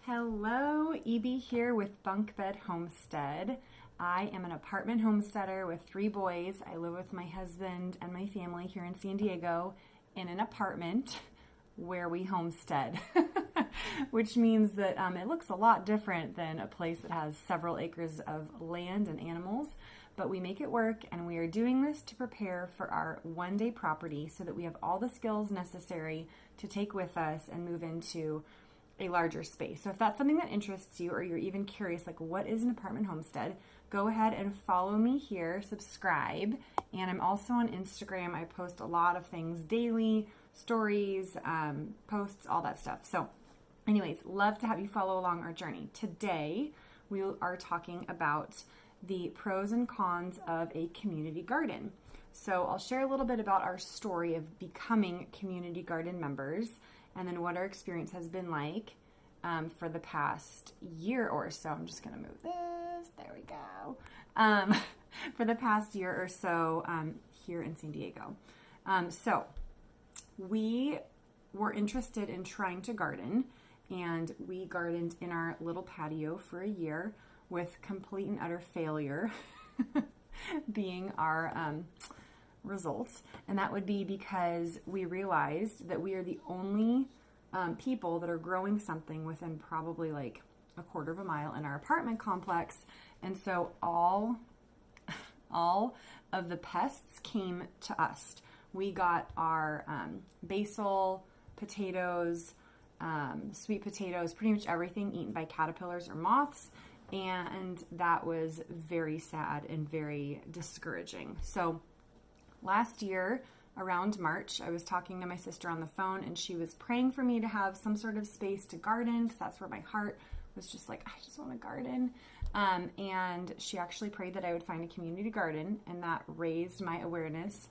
Hello, EB here with Bunk Bed Homestead. I am an apartment homesteader with 3 boys. I live with my husband and my family here in San Diego in an apartment where we homestead, which means that it looks a lot different than a place that has several acres of land and animals, but we make it work, and we are doing this to prepare for our one-day property so that we have all the skills necessary to take with us and move into a larger space. So if that's something that interests you, or you're even curious, like what is an apartment homestead, go ahead and follow me here, subscribe. And I'm also on Instagram. I post a lot of things daily, stories, posts, all that stuff. So anyways, love to have you follow along our journey. Today, we are talking about the pros and cons of a community garden. So I'll share a little bit about our story of becoming community garden members, and then what our experience has been like for the past year or so. I'm just gonna move this, there we go. For the past year or so here in San Diego. So we were interested in trying to garden, and we gardened in our little patio for a year with complete and utter failure being our results. And that would be because we realized that we are the only people that are growing something within probably like a quarter of a mile in our apartment complex. And so all of the pests came to us. We got our basil, potatoes, sweet potatoes, pretty much everything eaten by caterpillars or moths. And that was very sad and very discouraging. So last year, around March, I was talking to my sister on the phone, and she was praying for me to have some sort of space to garden, because that's where my heart was just like, I just want to garden. And she actually prayed that I would find a community garden, and that raised my awareness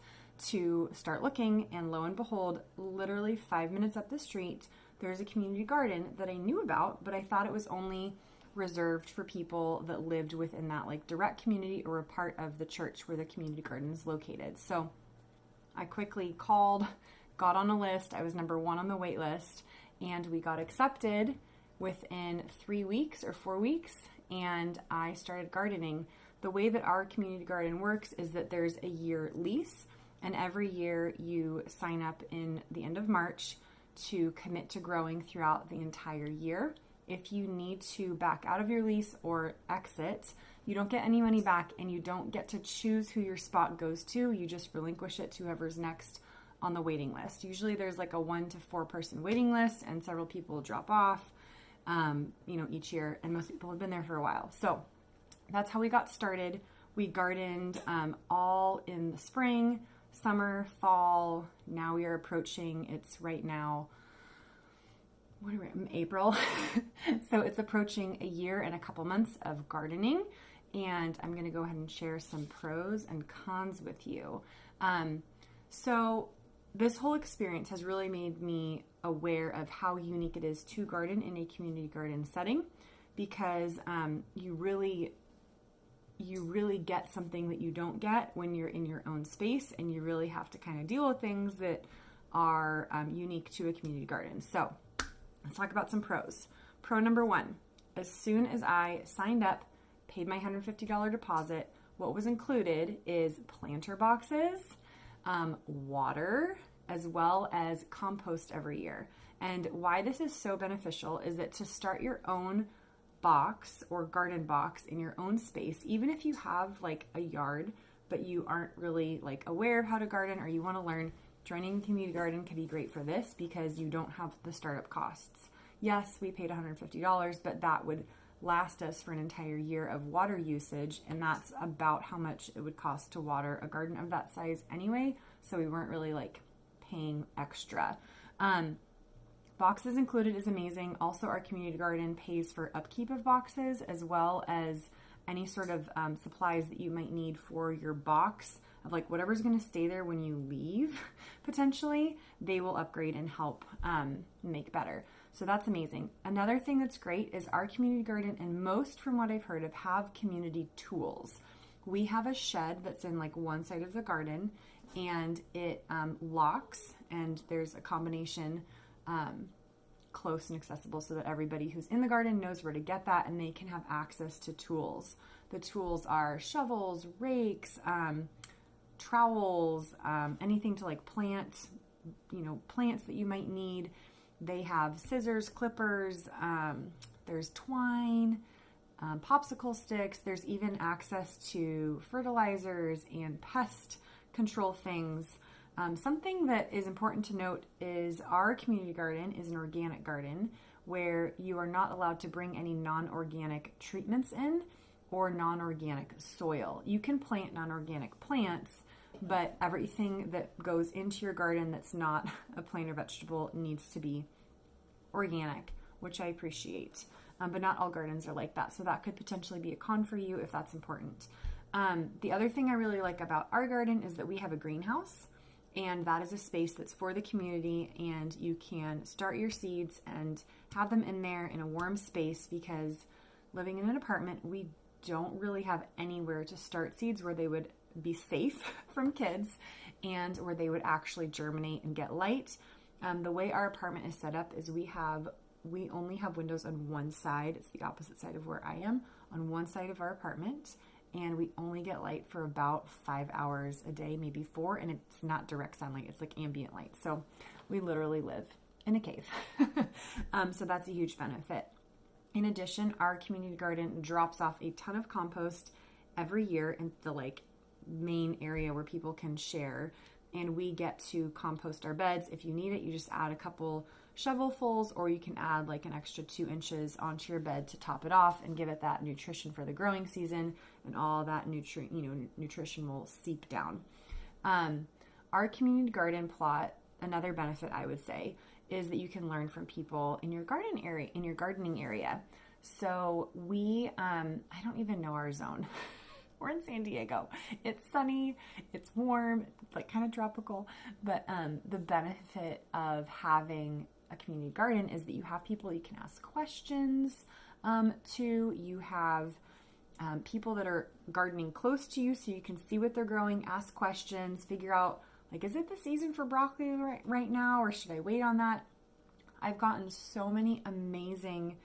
to start looking. And lo and behold, literally 5 minutes up the street, there's a community garden that I knew about, but I thought it was only reserved for people that lived within that like direct community or a part of the church where the community garden is located. So I quickly called, got on a list. I was number 1 on the wait list, and we got accepted within 3 weeks or 4 weeks, and I started gardening. The way that our community garden works is that there's a year lease, and every year you sign up in the end of March to commit to growing throughout the entire year. If you need to back out of your lease or exit, you don't get any money back, and you don't get to choose who your spot goes to. You just relinquish it to whoever's next on the waiting list. Usually there's like a 1 to 4 person waiting list, and several people drop off, each year, and most people have been there for a while. So that's how we got started. We gardened all in the spring, summer, fall. Now we are approaching, it's right now, April. So it's approaching a year and a couple months of gardening, and I'm going to go ahead and share some pros and cons with you. So this whole experience has really made me aware of how unique it is to garden in a community garden setting, because you really get something that you don't get when you're in your own space, and you really have to kind of deal with things that are unique to a community garden. So let's talk about some pros. Pro number 1, as soon as I signed up, paid my $150 deposit, what was included is planter boxes, water, as well as compost every year. And why this is so beneficial is that to start your own box or garden box in your own space, even if you have like a yard, but you aren't really like aware of how to garden, or you want to learn, joining a community garden can be great for this, because you don't have the startup costs. Yes, we paid $150, but that would last us for an entire year of water usage, and that's about how much it would cost to water a garden of that size anyway, so we weren't really like paying extra. Boxes included is amazing. Also, our community garden pays for upkeep of boxes, as well as any sort of supplies that you might need for your box, of like whatever's going to stay there when you leave, potentially, they will upgrade and help make better. So that's amazing. Another thing that's great is our community garden, and most from what I've heard of, have community tools. We have a shed that's in like one side of the garden, and it locks, and there's a combination close and accessible so that everybody who's in the garden knows where to get that and they can have access to tools. The tools are shovels, rakes, trowels, anything to like plant, plants that you might need. They have scissors, clippers, there's twine, popsicle sticks. There's even access to fertilizers and pest control things. Something that is important to note is our community garden is an organic garden where you are not allowed to bring any non-organic treatments in or non-organic soil. You can plant non-organic plants, but everything that goes into your garden that's not a plant or vegetable needs to be organic, which I appreciate. But not all gardens are like that. So that could potentially be a con for you if that's important. The other thing I really like about our garden is that we have a greenhouse, and that is a space that's for the community, and you can start your seeds and have them in there in a warm space, because living in an apartment, we don't really have anywhere to start seeds where they would be safe from kids and where they would actually germinate and get light. The way our apartment is set up is we only have windows on one side. It's the opposite side of where I am, on one side of our apartment, and we only get light for about 5 hours a day, maybe 4, and it's not direct sunlight, it's like ambient light. So we literally live in a cave. So that's a huge benefit. In addition, our community garden drops off a ton of compost every year in the like main area where people can share, and we get to compost our beds. If you need it, you just add a couple shovelfuls, or you can add like an extra 2 inches onto your bed to top it off and give it that nutrition for the growing season, and all that nutrition will seep down. Our community garden plot, another benefit I would say, is that you can learn from people in your gardening area. So we, I don't even know our zone. We're in San Diego. It's sunny, it's warm, it's like kind of tropical, but the benefit of having a community garden is that you have people you can ask questions to. You have people that are gardening close to you, so you can see what they're growing, ask questions, figure out, like, is it the season for broccoli right now, or should I wait on that? I've gotten so many amazing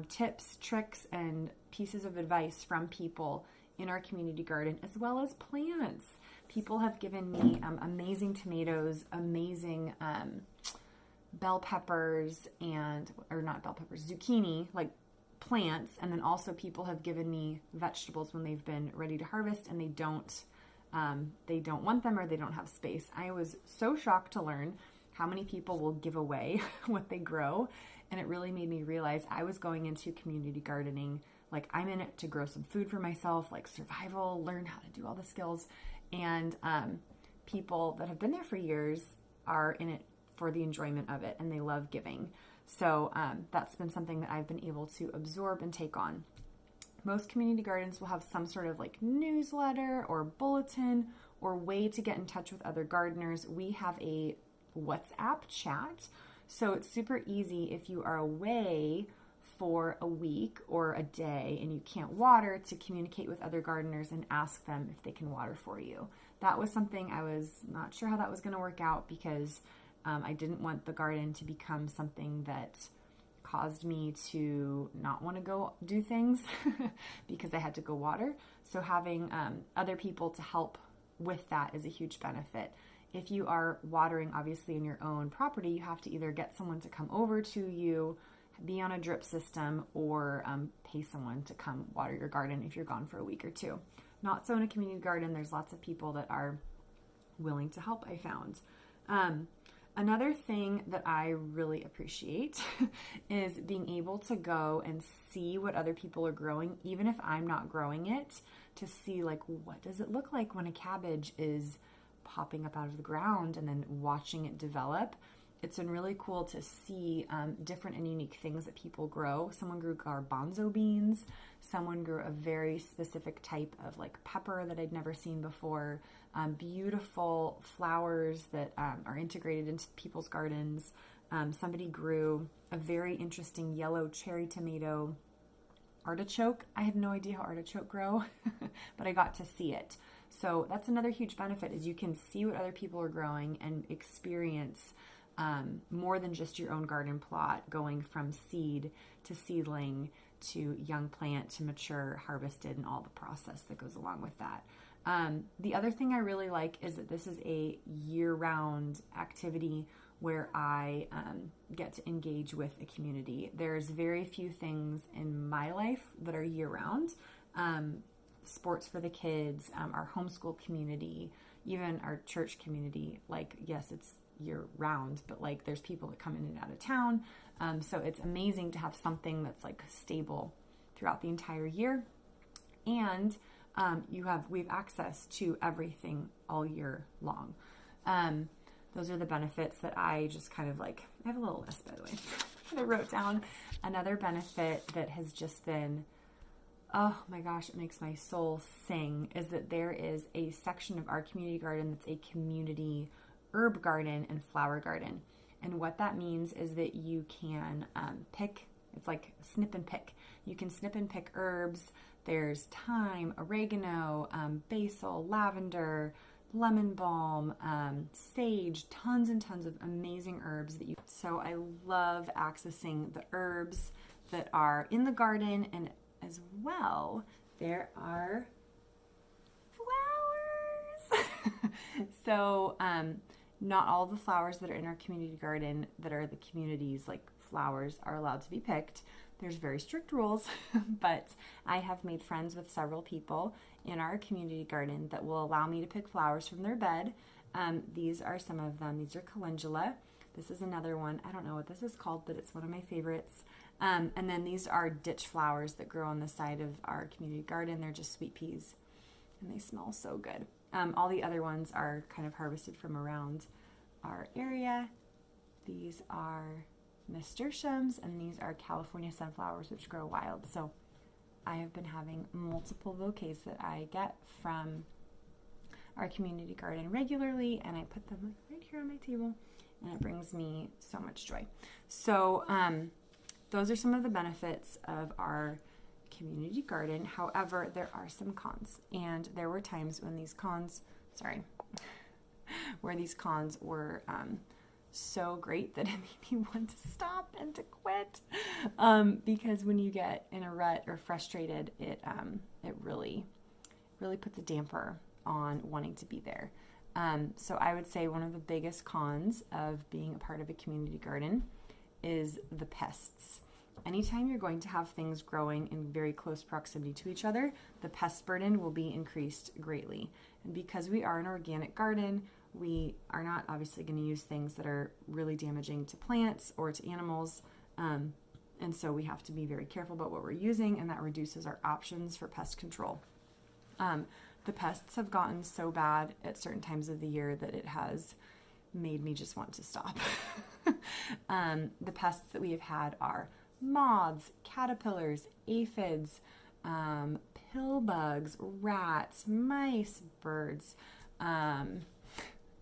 tips, tricks, and pieces of advice from people in our community garden, as well as plants. People have given me amazing tomatoes, amazing bell peppers, zucchini, like plants. And then also people have given me vegetables when they've been ready to harvest and they don't want them, or they don't have space. I was so shocked to learn how many people will give away what they grow. And it really made me realize I was going into community gardening like I'm in it to grow some food for myself, like survival, learn how to do all the skills. And people that have been there for years are in it for the enjoyment of it, and they love giving. So that's been something that I've been able to absorb and take on. Most community gardens will have some sort of like newsletter or bulletin or way to get in touch with other gardeners. We have a WhatsApp chat, so it's super easy if you are away for a week or a day and you can't water, to communicate with other gardeners and ask them if they can water for you. That was something I was not sure how that was going to work out, because I didn't want the garden to become something that caused me to not want to go do things because I had to go water. So having other people to help with that is a huge benefit. If you are watering, obviously, in your own property, you have to either get someone to come over to you, be on a drip system, or pay someone to come water your garden if you're gone for a week or two. Not so in a community garden. There's lots of people that are willing to help, I found. Another thing that I really appreciate is being able to go and see what other people are growing, even if I'm not growing it, to see like, what does it look like when a cabbage is popping up out of the ground, and then watching it develop. It's been really cool to see different and unique things that people grow. Someone grew garbanzo beans. Someone grew a very specific type of like pepper that I'd never seen before. Beautiful flowers that are integrated into people's gardens. Somebody grew a very interesting yellow cherry tomato artichoke. I had no idea how artichoke grow, but I got to see it. So that's another huge benefit, is you can see what other people are growing and experience more than just your own garden plot, going from seed to seedling to young plant to mature, harvested, and all the process that goes along with that. The other thing I really like is that this is a year-round activity where I get to engage with a community. There's very few things in my life that are year-round. Sports for the kids, our homeschool community, even our church community. Like, yes, it's year-round, but like there's people that come in and out of town. So it's amazing to have something that's like stable throughout the entire year. And we have access to everything all year long. Those are the benefits that I just kind of like. I have a little list, by the way, that I wrote down. Another benefit that has just been, oh my gosh, it makes my soul sing, is that there is a section of our community garden that's a community herb garden and flower garden. And what that means is that you can pick, it's like snip and pick. You can snip and pick herbs. There's thyme, oregano, basil, lavender, lemon balm, sage, tons and tons of amazing herbs that you. So I love accessing the herbs that are in the garden, and as well, there are flowers. So not all the flowers that are in our community garden that are the community's like flowers are allowed to be picked. There's very strict rules, but I have made friends with several people in our community garden that will allow me to pick flowers from their bed. These are some of them. These are calendula. This is another one. I don't know what this is called, but it's one of my favorites. And then these are ditch flowers that grow on the side of our community garden. They're just sweet peas, and they smell so good. All the other ones are kind of harvested from around our area. These are nasturtiums, and these are California sunflowers, which grow wild. So I have been having multiple bouquets that I get from our community garden regularly, and I put them right here on my table, and it brings me so much joy. So those are some of the benefits of our community garden. However, there are some cons, and there were times when these cons were so great that it made me want to stop and to quit, because when you get in a rut or frustrated, it really puts a damper on wanting to be there. So I would say one of the biggest cons of being a part of a community garden is the pests. Anytime you're going to have things growing in very close proximity to each other, the pest burden will be increased greatly. And because we are an organic garden, we are not obviously going to use things that are really damaging to plants or to animals. And so we have to be very careful about what we're using, and that reduces our options for pest control. The pests have gotten so bad at certain times of the year that it has made me just want to stop. The pests that we have had are moths, caterpillars, aphids, pill bugs, rats, mice, birds,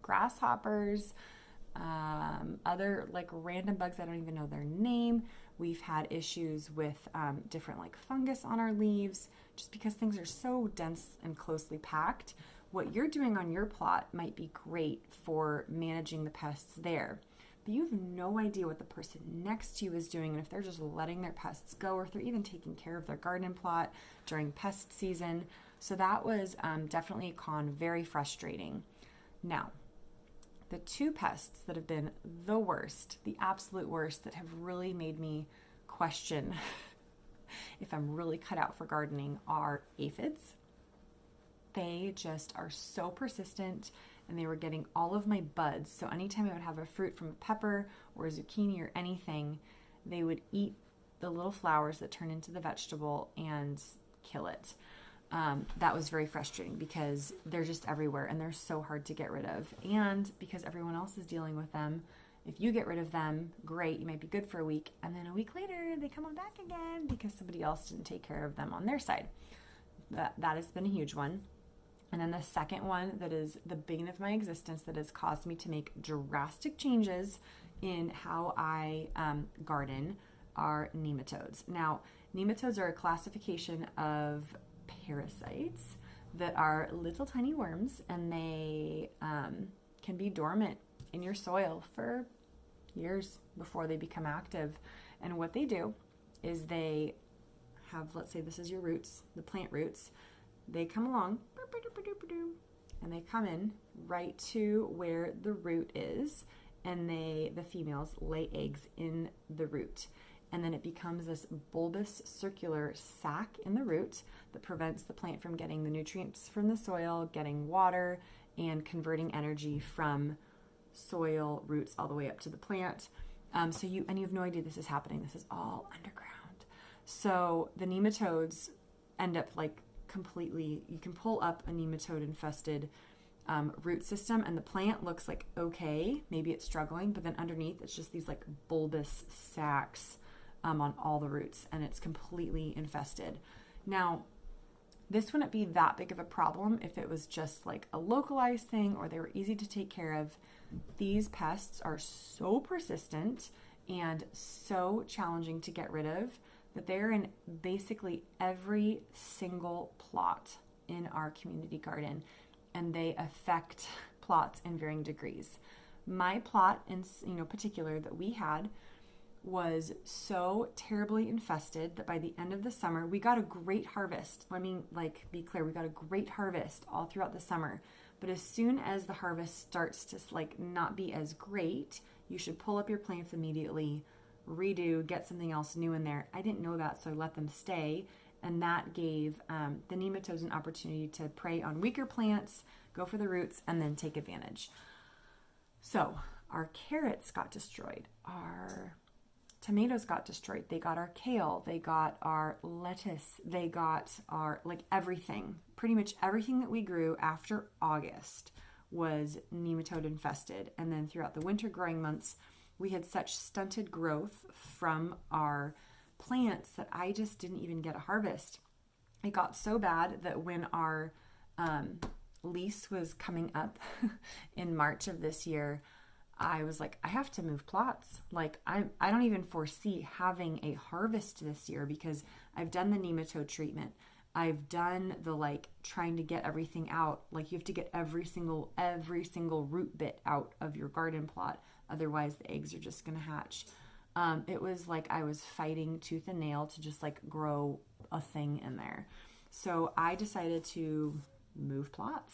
grasshoppers, other like random bugs. I don't even know their name. We've had issues with different like fungus on our leaves, just because things are so dense and closely packed. What you're doing on your plot might be great for managing the pests there, but you have no idea what the person next to you is doing, and if they're just letting their pests go, or if they're even taking care of their garden plot during pest season. So that was definitely a con, very frustrating. Now, the two pests that have been the worst, the absolute worst, that have really made me question if I'm really cut out for gardening are aphids. They just are so persistent, and they were getting all of my buds. So anytime I would have a fruit from a pepper or a zucchini or anything, they would eat the little flowers that turn into the vegetable and kill it. That was very frustrating because they're just everywhere, and they're so hard to get rid of. And because everyone else is dealing with them, if you get rid of them, great, you might be good for a week, and then a week later they come on back again because somebody else didn't take care of them on their side. That has been a huge one. And then the second one that is the bane of my existence, that has caused me to make drastic changes in how I garden, are nematodes. Now, nematodes are a classification of parasites that are little tiny worms, and they can be dormant in your soil for years before they become active. And what they do is they have, let's say this is your roots, the plant roots, they come along and they come in right to where the root is, and the females lay eggs in the root. And then it becomes this bulbous circular sac in the root that prevents the plant from getting the nutrients from the soil, getting water, and converting energy from soil, roots, all the way up to the plant. So you have no idea this is happening. This is all underground. So the nematodes end up like completely, you can pull up a nematode infested root system, and the plant looks like okay, maybe it's struggling, but then underneath it's just these like bulbous sacs on all the roots, and it's completely infested. Now, this wouldn't be that big of a problem if it was just like a localized thing or they were easy to take care of. These pests are so persistent and so challenging to get rid of that they're in basically every single plot in our community garden, and they affect plots in varying degrees. My plot in particular that we had was so terribly infested that by the end of the summer, we got a great harvest. Let me be clear, we got a great harvest all throughout the summer. But as soon as the harvest starts to not be as great, you should pull up your plants immediately, redo, get something else new in there. I didn't know that, so I let them stay. And that gave the nematodes an opportunity to prey on weaker plants, go for the roots, and then take advantage. So our carrots got destroyed. Our tomatoes got destroyed. They got our kale. They got our lettuce. They got our, everything. Pretty much everything that we grew after August was nematode infested. And then throughout the winter growing months, we had such stunted growth from our plants that I just didn't even get a harvest. It got so bad that when our lease was coming up in March of this year, I was like, I have to move plots. I don't even foresee having a harvest this year because I've done the nematode treatment. I've done the trying to get everything out. You have to get every single root bit out of your garden plot. Otherwise the eggs are just going to hatch. It was like I was fighting tooth and nail to just grow a thing in there. So I decided to move plots.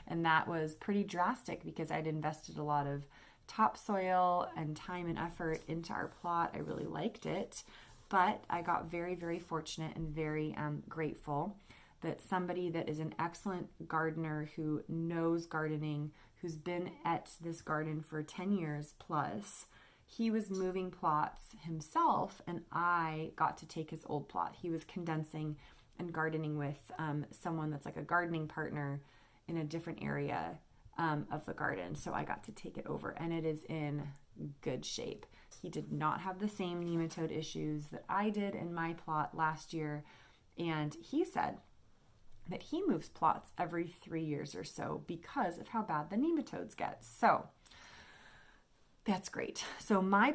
And that was pretty drastic because I'd invested a lot of topsoil and time and effort into our plot. I really liked it, but I got very, very fortunate and very grateful that somebody that is an excellent gardener who knows gardening, who's been at this garden for 10 years plus, he was moving plots himself, and I got to take his old plot. He was condensing and gardening with someone that's a gardening partner in a different area of the garden. So I got to take it over, and it is in good shape. He did not have the same nematode issues that I did in my plot last year. And he said that he moves plots every 3 years or so because of how bad the nematodes get. So that's great. So my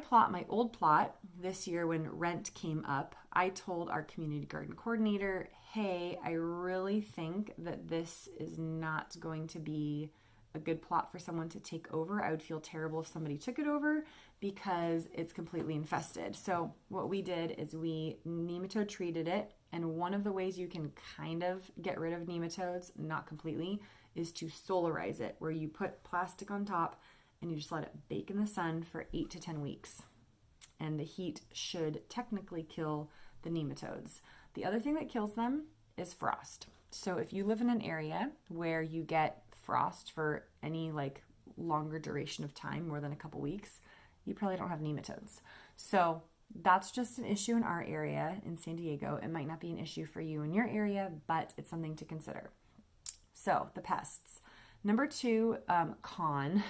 old plot this year when rent came up, I told our community garden coordinator, hey, I really think that this is not going to be a good plot for someone to take over. I would feel terrible if somebody took it over because it's completely infested. So what we did is we nematode treated it. And one of the ways you can kind of get rid of nematodes, not completely, is to solarize it, where you put plastic on top and you just let it bake in the sun for 8 to 10 weeks. And the heat should technically kill the nematodes. The other thing that kills them is frost. So if you live in an area where you get frost for any longer duration of time, more than a couple weeks, you probably don't have nematodes. So that's just an issue in our area in San Diego. It might not be an issue for you in your area, but it's something to consider. So the pests. Number 2 con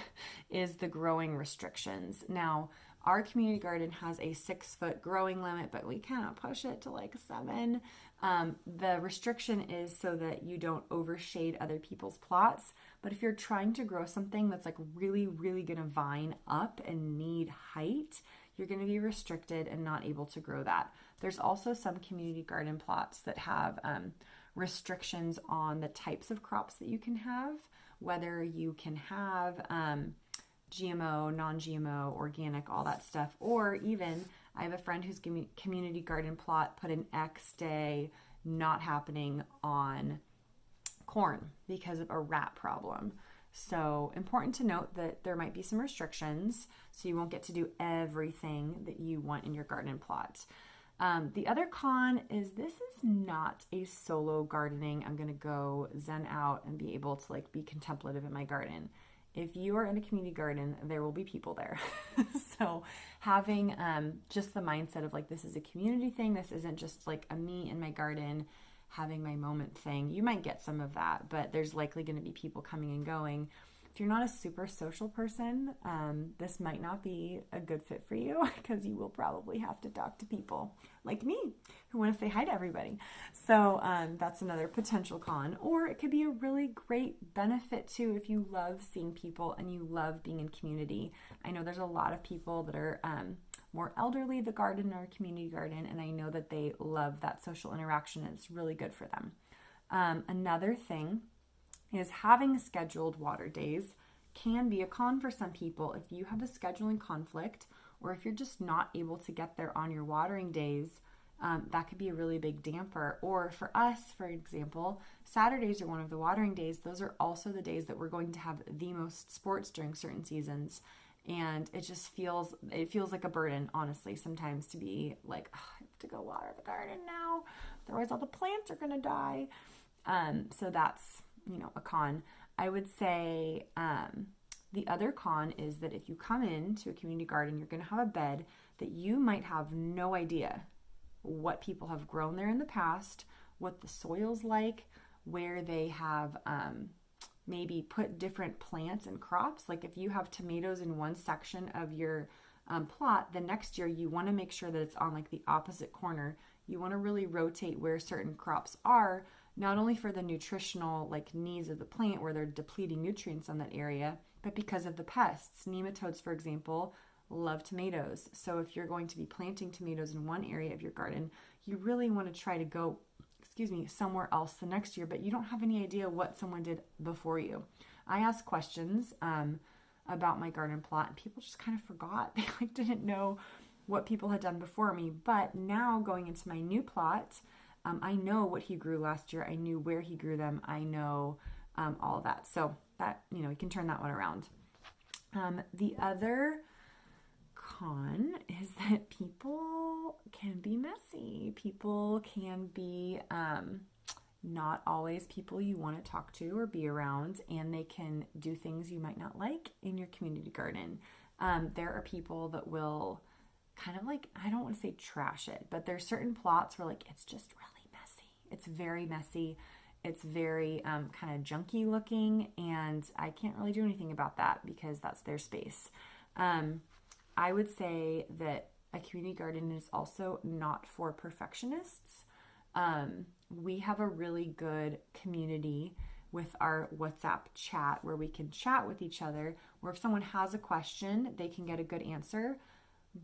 is the growing restrictions. Now, our community garden has a 6-foot growing limit, but we cannot push it to 7. The restriction is so that you don't overshade other people's plots. But if you're trying to grow something that's really, really going to vine up and need height, you're going to be restricted and not able to grow that. There's also some community garden plots that have restrictions on the types of crops that you can have, whether you can have GMO, non-GMO, organic, all that stuff. Or even, I have a friend whose community garden plot put an X day not happening on corn because of a rat problem. So important to note that there might be some restrictions, so you won't get to do everything that you want in your garden plot. The other con is this is not a solo gardening. I'm going to go zen out and be able to like be contemplative in my garden. If you are in a community garden, there will be people there. So having just the mindset of like, this is a community thing. This isn't just like a me in my garden having my moment thing. You might get some of that, but there's likely going to be people coming and going. If you're not a super social person, this might not be a good fit for you because you will probably have to talk to people like me who want to say hi to everybody. So that's another potential con. Or it could be a really great benefit too if you love seeing people and you love being in community. I know there's a lot of people that are more elderly that garden in our community garden, and I know that they love that social interaction and it's really good for them. Another thing is having scheduled water days can be a con for some people. If you have a scheduling conflict or if you're just not able to get there on your watering days, that could be a really big damper. Or for us, for example, Saturdays are one of the watering days. Those are also the days that we're going to have the most sports during certain seasons. And it just feels like a burden, honestly, sometimes to be like, oh, I have to go water the garden now. Otherwise all the plants are going to die. So that's, a con. I would say the other con is that if you come into a community garden, you're going to have a bed that you might have no idea what people have grown there in the past, what the soil's like, where they have maybe put different plants and crops. Like if you have tomatoes in one section of your plot, the next year you want to make sure that it's on like the opposite corner. You want to really rotate where certain crops are, not only for the nutritional like needs of the plant where they're depleting nutrients on that area, but because of the pests. Nematodes, for example, love tomatoes. So if you're going to be planting tomatoes in one area of your garden, you really want to try to go, somewhere else the next year, but you don't have any idea what someone did before you. I asked questions about my garden plot and people just kind of forgot. They like didn't know what people had done before me. But now going into my new plot, I know what he grew last year. I knew where he grew them. I know all that. So that, you can turn that one around. The other con is that people can be messy. People can be not always people you want to talk to or be around, and they can do things you might not like in your community garden. There are people that will kind of like, I don't want to say trash it, but there's certain plots where like it's just really messy. It's very messy. It's very kind of junky looking, and I can't really do anything about that because that's their space. I would say that a community garden is also not for perfectionists. We have a really good community with our WhatsApp chat where we can chat with each other, where if someone has a question, they can get a good answer.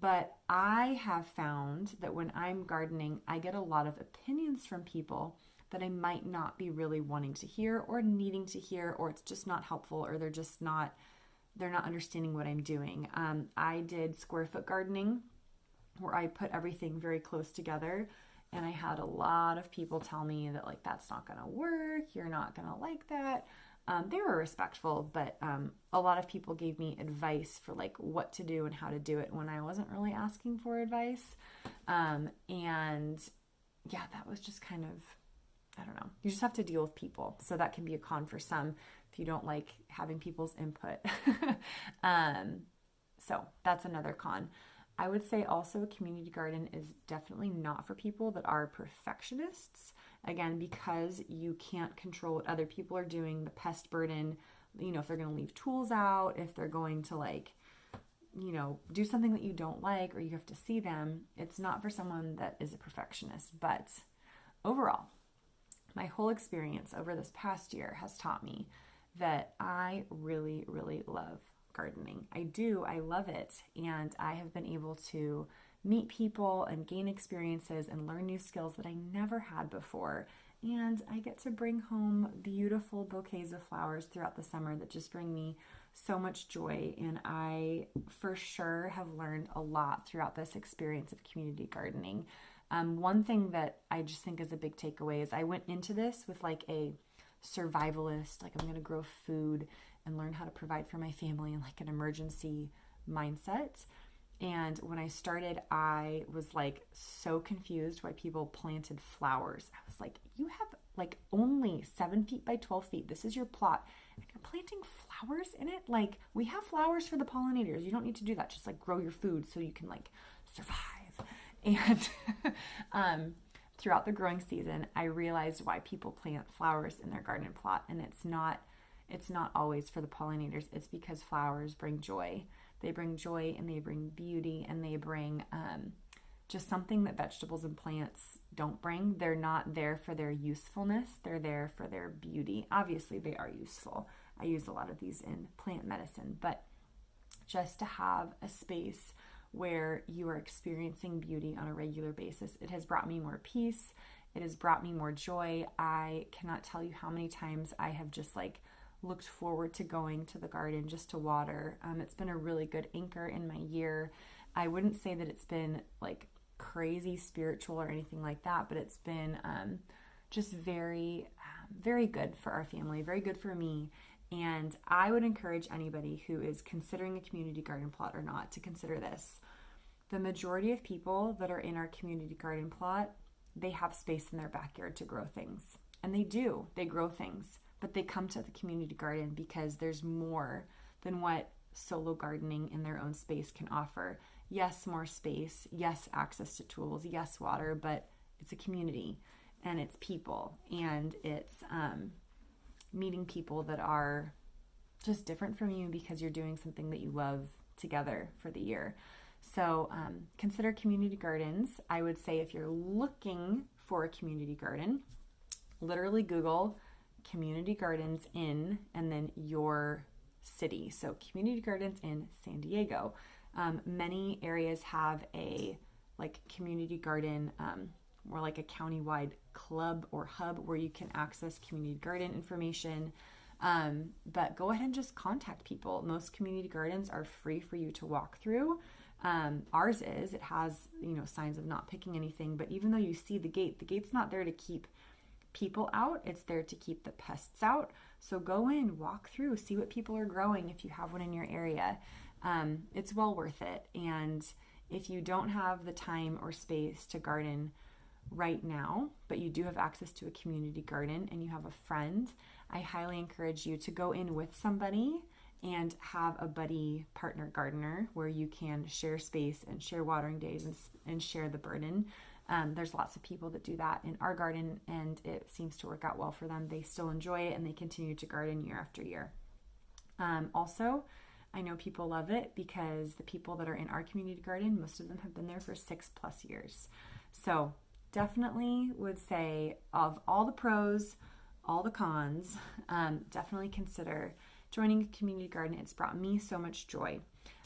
But I have found that when I'm gardening, I get a lot of opinions from people that I might not be really wanting to hear or needing to hear, or it's just not helpful, or they're not understanding what I'm doing. I did square foot gardening where I put everything very close together, and I had a lot of people tell me that like, that's not going to work. You're not going to like that. They were respectful, but a lot of people gave me advice for like what to do and how to do it when I wasn't really asking for advice. And yeah, that was just kind of, I don't know. You just have to deal with people. So that can be a con for some if you don't like having people's input. So that's another con. I would say also a community garden is definitely not for people that are perfectionists. Again, because you can't control what other people are doing, the pest burden, if they're going to leave tools out, if they're going to like, do something that you don't like, or you have to see them. It's not for someone that is a perfectionist. But overall, my whole experience over this past year has taught me that I really, really love gardening. I do. I love it. And I have been able to meet people and gain experiences and learn new skills that I never had before. And I get to bring home beautiful bouquets of flowers throughout the summer that just bring me so much joy, and I for sure have learned a lot throughout this experience of community gardening. One thing that I just think is a big takeaway is I went into this with like a survivalist, like I'm going to grow food and learn how to provide for my family in like an emergency mindset. And when I started, I was like so confused why people planted flowers. I was like, you have like only 7 feet by 12 feet. This is your plot. And you're planting flowers in it? Like, we have flowers for the pollinators. You don't need to do that. Just like grow your food so you can like survive. And throughout the growing season, I realized why people plant flowers in their garden plot. And it's not always for the pollinators. It's because flowers bring joy. They bring joy and they bring beauty and they bring just something that vegetables and plants don't bring. They're not there for their usefulness. They're there for their beauty. Obviously, they are useful. I use a lot of these in plant medicine, but just to have a space where you are experiencing beauty on a regular basis, it has brought me more peace. It has brought me more joy. I cannot tell you how many times I have just like looked forward to going to the garden just to water. It's been a really good anchor in my year. I wouldn't say that it's been like crazy spiritual or anything like that, but it's been just very, very good for our family, very good for me. And I would encourage anybody who is considering a community garden plot or not to consider this. The majority of people that are in our community garden plot, they have space in their backyard to grow things. And they do, they grow things. But they come to the community garden because there's more than what solo gardening in their own space can offer. Yes, more space. Yes, access to tools. Yes, water. But it's a community and it's people and it's meeting people that are just different from you because you're doing something that you love together for the year. So consider community gardens. I would say if you're looking for a community garden, literally Google community gardens in and then your city. So community gardens in San Diego. Many areas have a like community garden, more like a countywide club or hub where you can access community garden information. But go ahead and just contact people. Most community gardens are free for you to walk through. Ours is, it has, signs of not picking anything, but even though you see the gate's not there to keep people out, it's there to keep the pests out. So go in, walk through, see what people are growing if you have one in your area. It's well worth it. And if you don't have the time or space to garden right now, but you do have access to a community garden and you have a friend, I highly encourage you to go in with somebody and have a buddy partner gardener where you can share space and share watering days and share the burden. There's lots of people that do that in our garden and it seems to work out well for them. They still enjoy it and they continue to garden year after year. Also, I know people love it because the people that are in our community garden, most of them have been there for 6+ years. So definitely would say of all the pros, all the cons, definitely consider joining a community garden. It's brought me so much joy.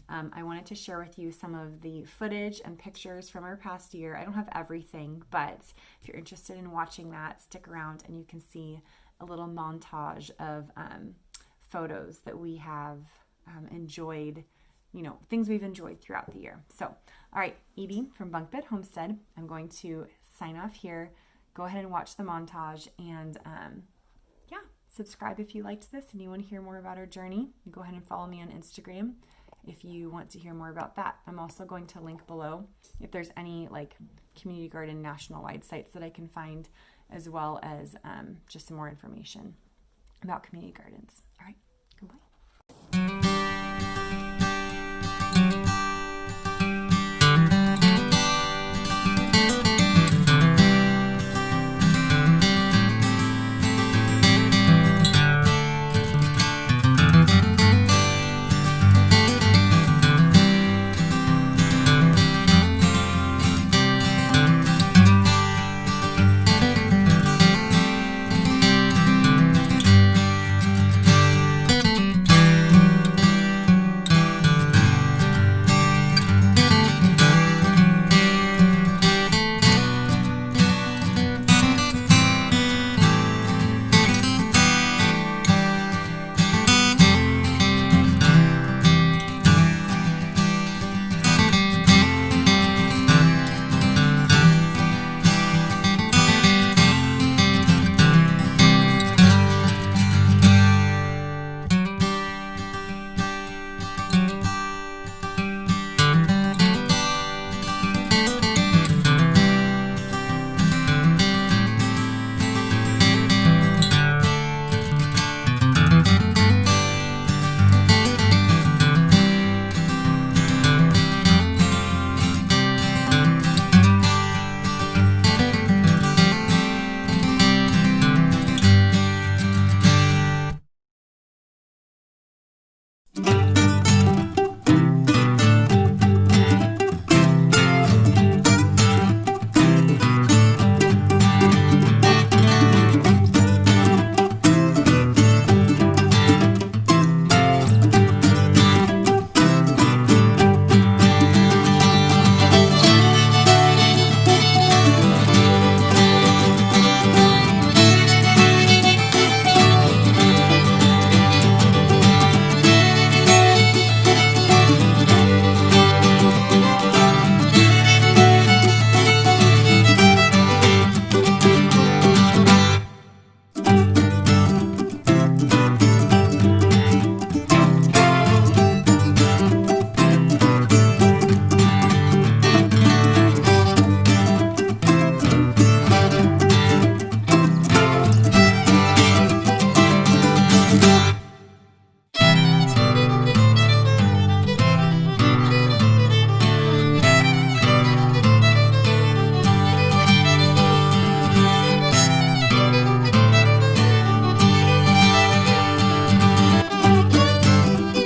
I wanted to share with you some of the footage and pictures from our past year. I don't have everything, but if you're interested in watching that, stick around and you can see a little montage of photos that we have enjoyed, things we've enjoyed throughout the year. So, all right, Edie from Bunk Bed Homestead, I'm going to sign off here. Go ahead and watch the montage and subscribe if you liked this and you want to hear more about our journey. Go ahead and follow me on Instagram if you want to hear more about that. I'm also going to link below if there's any like community garden national-wide sites that I can find, as well as just some more information about community gardens. All right, goodbye.